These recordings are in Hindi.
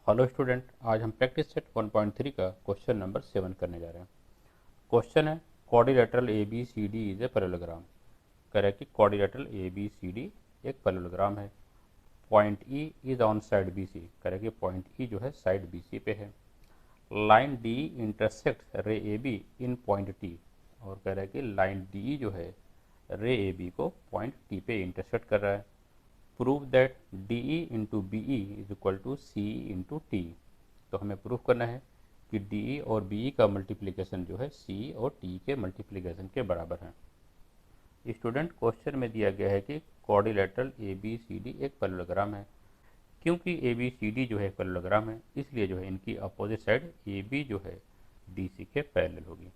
हेलो स्टूडेंट, आज हम प्रैक्टिस सेट 1.3 का क्वेश्चन नंबर 7 करने जा रहे हैं। क्वेश्चन है quadrilateral A B C D is a parallelogram. कह रहे हैं कि quadrilateral A B C D एक पैरेललोग्राम है। Point E is on side B C. कह रहे हैं कि पॉइंट ई जो है साइड बी सी पे है। लाइन डी इंटरसेक्ट रे A be in point T. और कह रहे हैं कि लाइन डी जो है रे ए बी को पॉइंट टी पे इंटरसेक्ट कर रहा है। Prove that D E into B E is equal to C E into T. तो हमें प्रूव करना है कि डी ई और बी ई का मल्टीप्लिकेशन जो है सी और टी के मल्टीप्लिकेशन के बराबर है। स्टूडेंट, क्वेश्चन में दिया गया है कि quadrilateral A B C D एक पैरेललोग्राम है। क्योंकि ए बी सी डी जो है पैरेललोग्राम है, इसलिए जो है इनकी अपोजिट साइड ए बी जो है डी सी के पैरेलल होगी।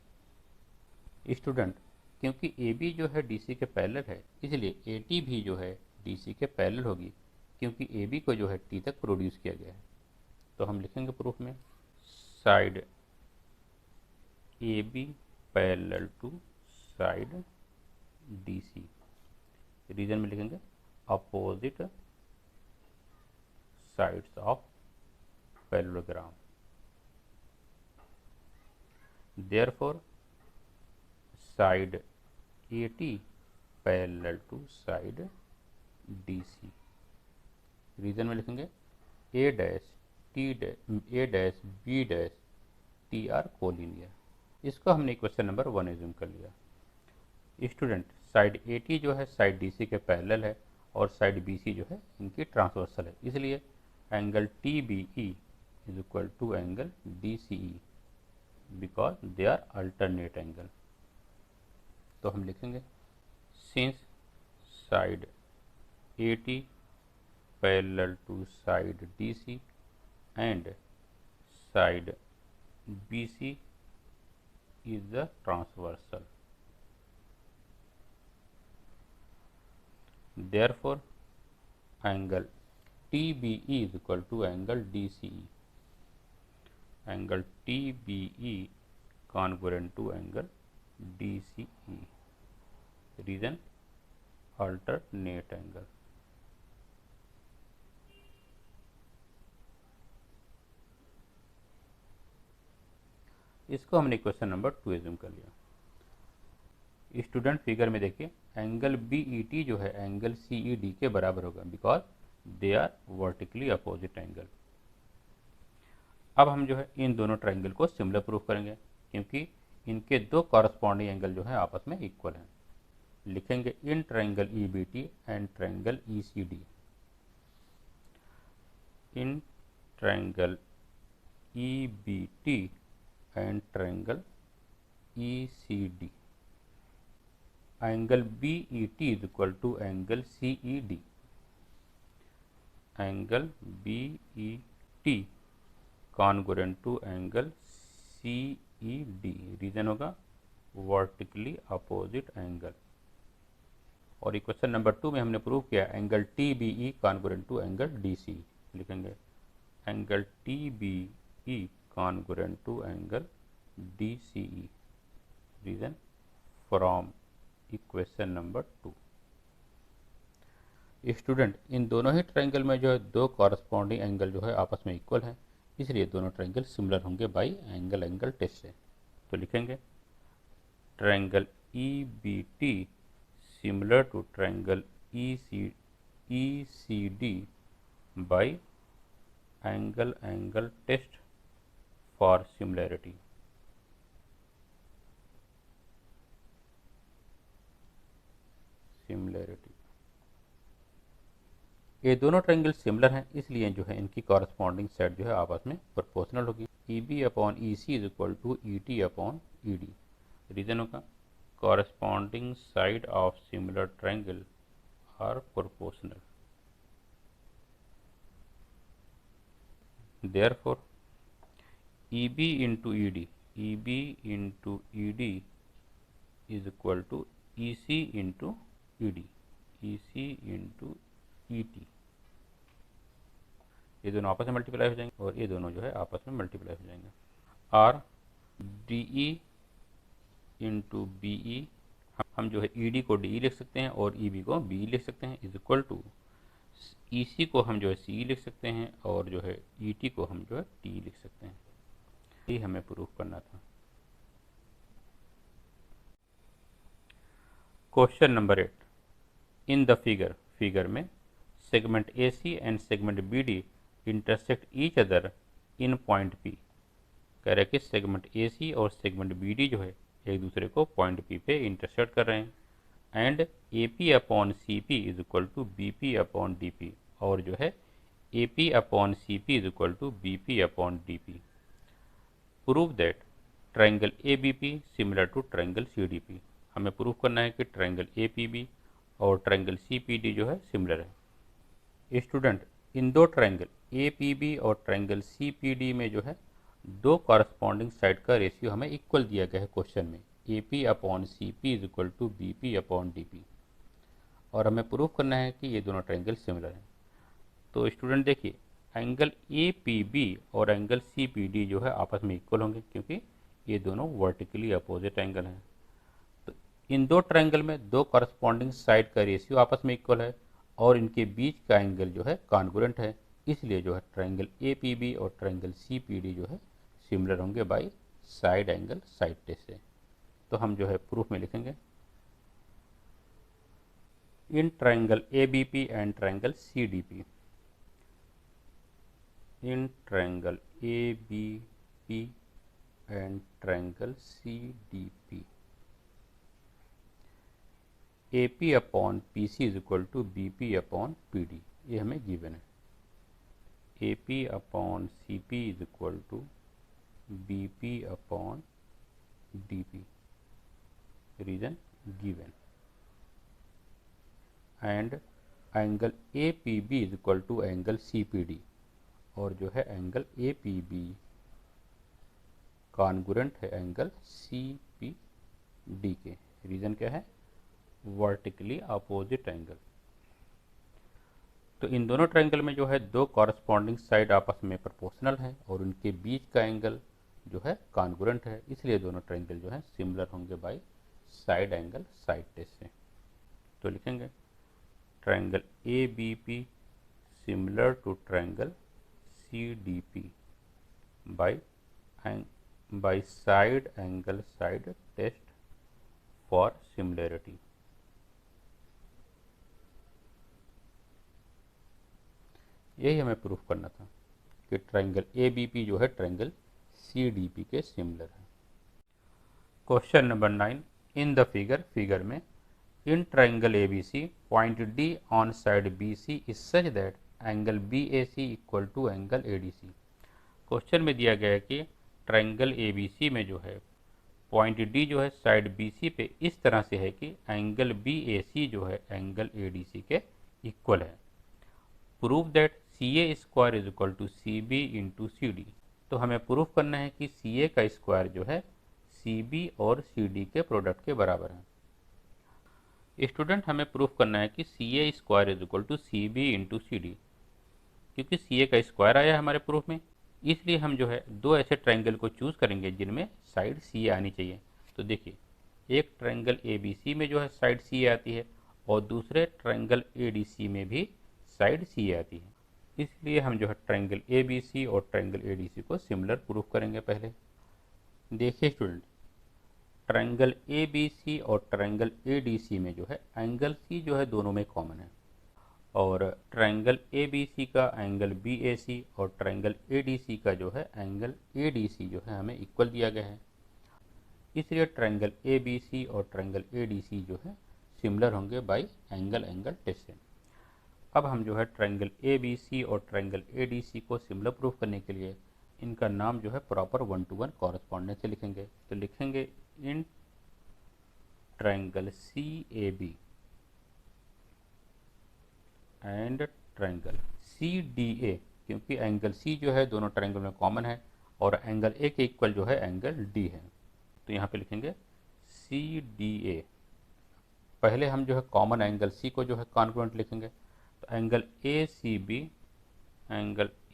स्टूडेंट, क्योंकि ए बी जो है डी सी के पैरेलल है, इसलिए ए टी भी जो है डी सी के पैरेलल होगी, क्योंकि ए बी को जो है टी तक प्रोड्यूस किया गया है। तो हम लिखेंगे प्रूफ में side A B parallel to side D C. Reason में लिखेंगे opposite sides of parallelogram. Therefore side A T parallel to side D C. Reason में लिखेंगे A dash T dash A dash B dash T are collinear. इसको हमने इक्वेशन नंबर 1 एज्यूम कर लिया। स्टूडेंट, साइड ए टी जो है साइड डी सी के पैरेलल है और साइड बी सी जो है इनकी ट्रांसवर्सल है, इसलिए angle T B E is equal to angle D C E because they are alternate angle. तो हम लिखेंगे since side A T parallel to side D C and side BC is the transversal. Therefore, angle TBE is equal to angle DCE. Angle TBE congruent to angle DCE. Reason alternate angle. इसको हमने क्वेश्चन नंबर 2 एज्यूम कर लिया। स्टूडेंट, फिगर में देखिए एंगल बी ई टी जो है एंगल सी ई डी के बराबर होगा because they are vertically opposite angle. अब हम जो है इन दोनों ट्राइंगल को सिमिलर प्रूफ करेंगे, क्योंकि इनके दो कॉरस्पॉन्डिंग एंगल जो है आपस में इक्वल हैं। लिखेंगे in triangle E B T and triangle E C D. In triangle E B T and triangle ECD. Angle BET is equal to angle CED. Angle BET congruent to angle CED. Reason होगा वर्टिकली अपोजिट एंगल। और इक्वेशन नंबर 2 में हमने प्रूव किया angle TBE congruent to angle DC। लिखेंगे angle TBE congruent to angle DCE. Reason from equation number 2. Student, इन दोनों ही ट्राइंगल में जो है दो कॉरस्पॉन्डिंग एंगल जो है आपस में इक्वल हैं, इसलिए दोनों ट्राइंगल सिमिलर होंगे बाई एंगल टेस्ट से। तो लिखेंगे triangle E B T similar to triangle E C D by angle test for similarity. ये दोनों ट्राइंगल सिमिलर हैं, इसलिए जो है इनकी कॉरस्पॉन्डिंग साइड जो है आपस में प्रोपोर्शनल होगी। E B upon E C is equal to E T upon E D. Reason होगा corresponding side of similar triangle are proportional. Therefore EB into ED, EB into ED is equal to EC into ED, EC into ET। ये दोनों आपस में मल्टीप्लाई हो जाएंगे और ये दोनों जो है आपस में मल्टीप्लाई हो जाएंगे। R DE into BE, हम जो है ED को DE लिख सकते हैं और EB को BE लिख सकते हैं, इज इक्वल टू EC को हम जो है CE लिख सकते हैं और जो है ET को हम जो है TE लिख सकते हैं। ये हमें प्रूफ करना था। Question number 8, in the figure में segment AC and segment BD intersect each other in point P। कह रहे हैं कि सेगमेंट AC और सेगमेंट BD जो है एक दूसरे को पॉइंट P पे इंटरसेक्ट कर रहे हैं, and AP upon CP is equal to BP upon DP, और जो है AP upon CP is equal to BP upon DP। Prove that triangle ABP similar to triangle CDP। हमें प्रूव करना है कि ट्रायंगल APB और ट्रायंगल CPD जो है सिमिलर है। स्टूडेंट, इन दो ट्रायंगल APB और ट्रायंगल CPD में जो है दो कॉरस्पॉन्डिंग साइड का रेशियो हमें इक्वल दिया गया है क्वेश्चन में, AP upon CP is equal to BP upon DP, और हमें प्रूफ करना है कि ये दोनों ट्रायंगल सिमिलर हैं। तो स्टूडेंट देखिए, एंगल APB और एंगल CPD जो है आपस में इक्वल होंगे क्योंकि ये दोनों वर्टिकली अपोजिट एंगल हैं। तो इन दो ट्रायंगल में दो कॉरस्पॉन्डिंग साइड का रेशियो आपस में इक्वल है और इनके बीच का एंगल जो है कॉन्ग्रुएंट है, इसलिए जो है ट्रायंगल APB और ट्रायंगल CPD जो है सिमिलर होंगे by side angle side test से। तो हम जो है प्रूफ में लिखेंगे, in triangle ABP and triangle CDP, in triangle ABP and triangle CDP, AP upon PC is equal to BP upon PD, ये हमें गिवन है। AP upon CP is equal to BP upon DP, reason given, and angle APB is equal to angle CPD, और जो है एंगल APB कॉन्ग्रुएंट है एंगल CPD के। रीजन क्या है? Vertically opposite angle. तो इन दोनों ट्रायंगल में जो है दो कॉरस्पॉन्डिंग साइड आपस में प्रोपोर्शनल है और उनके बीच का एंगल जो है कॉन्ग्रुएंट है, इसलिए दोनों ट्रायंगल जो है सिमिलर होंगे by side angle side test से। तो लिखेंगे triangle ABP similar to triangle CDP by side angle side test for similarity। यही हमें प्रूफ करना था कि ट्रायंगल ABP जो है ट्रायंगल CDP के सिमिलर है। Question number 9, in the figure में in triangle ABC point D on side BC is such that angle BAC equal to angle ADC। क्वेश्चन में दिया गया है कि ट्रायंगल ABC में जो है पॉइंट D जो है साइड BC पे इस तरह से है कि एंगल BAC जो है एंगल ADC के इक्वल है। Prove that CA square is equal to CB into CD। तो हमें प्रूफ करना है कि CA का स्क्वायर जो है CB और CD के प्रोडक्ट के बराबर है। स्टूडेंट, हमें प्रूफ करना है कि CA square is equal to CB into CD, क्योंकि CA का स्क्वायर आया हमारे प्रूफ में, इसलिए हम जो है दो ऐसे ट्रायंगल को चूज करेंगे जिनमें साइड CA आनी चाहिए। तो देखिए, एक ट्रायंगल ABC में जो है साइड CA आती है और दूसरे ट्रायंगल ADC में भी साइड CA आती है, इसलिए हम जो है ट्रायंगल ABC और ट्रायंगल ADC को सिमिलर प्रूफ करेंगे। पहले देखिए स्टूडेंट, ट्रायंगल ABC और ट्रायंगल ADC में जो है एंगल C जो है दोनों में कॉमन है, और ट्रायंगल ABC का एंगल BAC और ट्रायंगल ADC का जो है एंगल ADC जो है हमें इक्वल दिया गया है, इसलिए ट्रायंगल ABC और ट्रायंगल ADC जो है सिमिलर होंगे बाय एंगल टेस्ट से। अब हम जो है ट्रायंगल ABC और ट्रायंगल ADC को सिमिलर प्रूफ करने के लिए इनका नाम जो है प्रॉपर 1-to-1 कॉरस्पॉन्डेंस से लिखेंगे। तो लिखेंगे in triangle CAB and triangle CDA, क्योंकि एंगल C जो है दोनों ट्रायंगल में कॉमन है और एंगल A के इक्वल जो है एंगल D है। तो यहाँ पे लिखेंगे CDA। पहले हम जो है कॉमन एंगल C को जो है कॉन्ग्रुएंट लिखेंगे, तो angle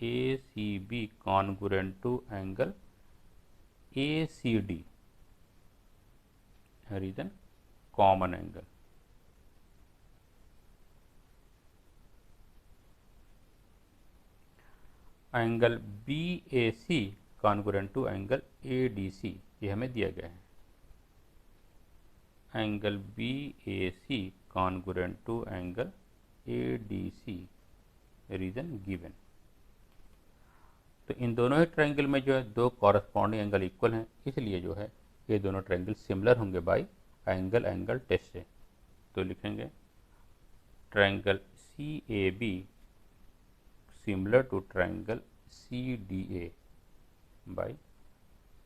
ACB congruent to angle ACD, reason common angle. Angle BAC congruent to angle ADC, ये हमें दिया गया है। Angle BAC congruent to angle ADC, reason given. तो इन दोनों ही ट्रायंगल में जो है दो कॉरस्पॉन्डिंग एंगल इक्वल हैं, इसलिए जो है ये दोनों ट्रायंगल सिमिलर होंगे बाय एंगल टेस्ट से। तो लिखेंगे triangle CAB similar to triangle CDA by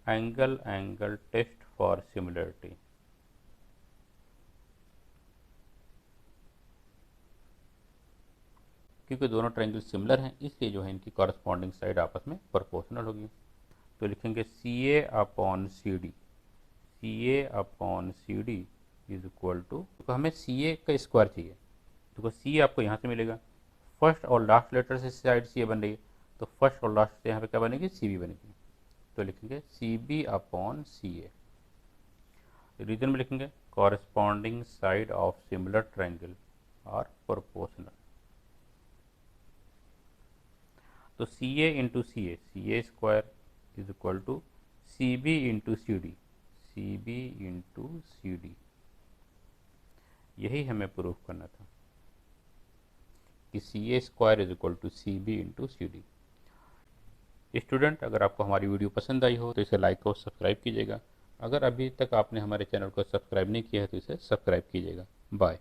angle test for similarity. क्योंकि दोनों ट्रायंगल सिमिलर हैं, इसलिए जो है इनकी कॉरस्पॉन्डिंग साइड आपस में प्रोपोर्शनल होगी। तो लिखेंगे CA upon CD is equal to, तो हमें CA का स्क्वायर चाहिए। तो CA आपको यहाँ से मिलेगा, फर्स्ट और लास्ट लेटर से साइड CA बन रही है, तो फर्स्ट और लास्ट से यहाँ पे क्या बनेगी, CB बनेगी। तो लिखेंगे CB अपॉन CA। रीजन में लिखेंगे corresponding side of similar triangle are proportional. तो CA into CA square is equal to CB into CD, यही हमें प्रूफ करना था कि CA square is equal to CB into CD। Student, अगर आपको हमारी वीडियो पसंद आई हो तो इसे लाइक और सब्सक्राइब कीजिएगा। अगर अभी तक आपने हमारे चैनल को सब्सक्राइब नहीं किया है तो इसे सब्सक्राइब कीजिएगा। बाय।